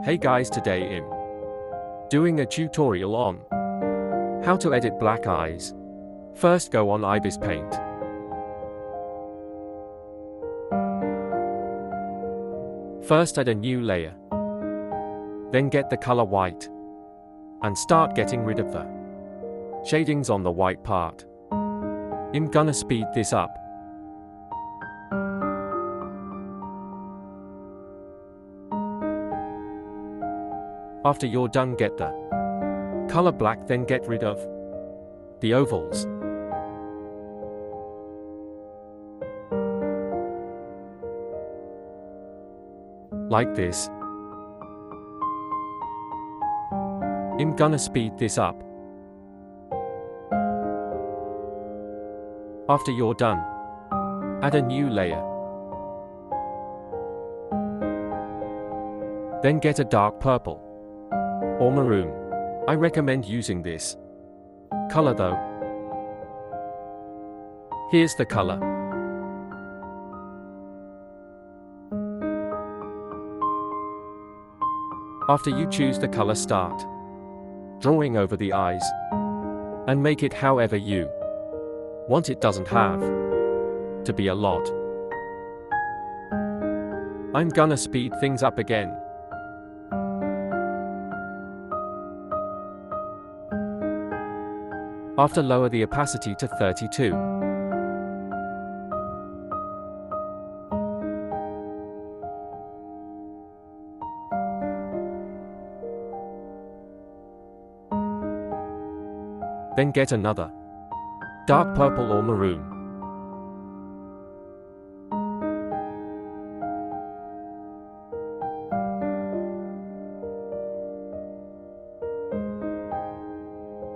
Hey guys, today I'm doing a tutorial on how to edit black eyes. First go on Ibispaint. First add a new layer. Then get the color white and start getting rid of the shadings on the white part. I'm gonna speed this up. After you're done, get the color black, then get rid of the ovals. Like this. I'm gonna speed this up. After you're done, add a new layer. Then get a dark purple or maroon. I recommend using this color though. Here's the color. After you choose the color, start drawing over the eyes and make it however you want. It doesn't have to be a lot. I'm gonna speed things up again. After, lower the opacity to 32. Then get another dark purple or maroon.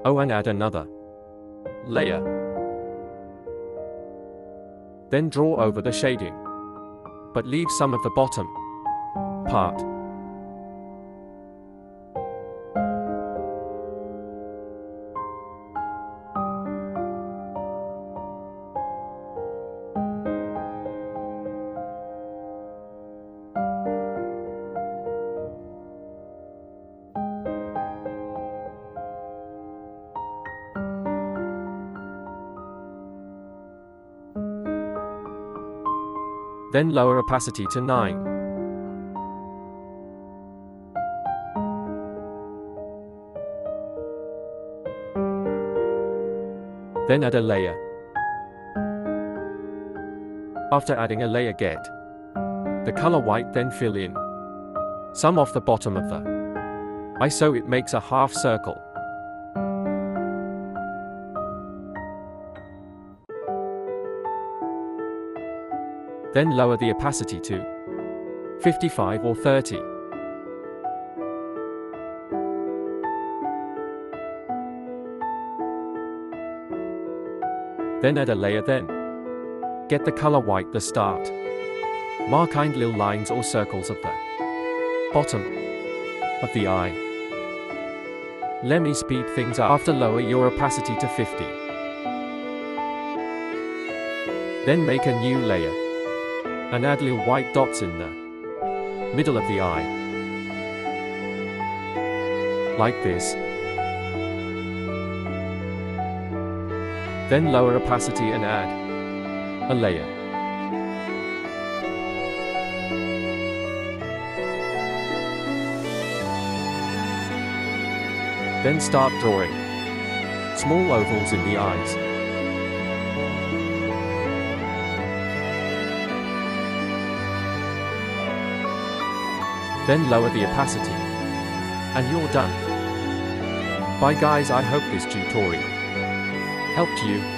Oh, and add another layer. Then draw over the shading, but leave some of the bottom part. Then lower opacity to 9. Then add a layer. After adding a layer, get the color white, then fill in some of the bottom of the eye so it makes a half circle. Then lower the opacity to 55 or 30. Then add a layer, then get the color white, the start. Mark kind little lines or circles of the bottom of the eye. Let me speed things up. After, lower your opacity to 50. Then make a new layer and add little white dots in the middle of the eye. Like this. Then lower opacity and add a layer. Then start drawing small ovals in the eyes. Then lower the opacity, and you're done. Bye guys, I hope this tutorial helped you.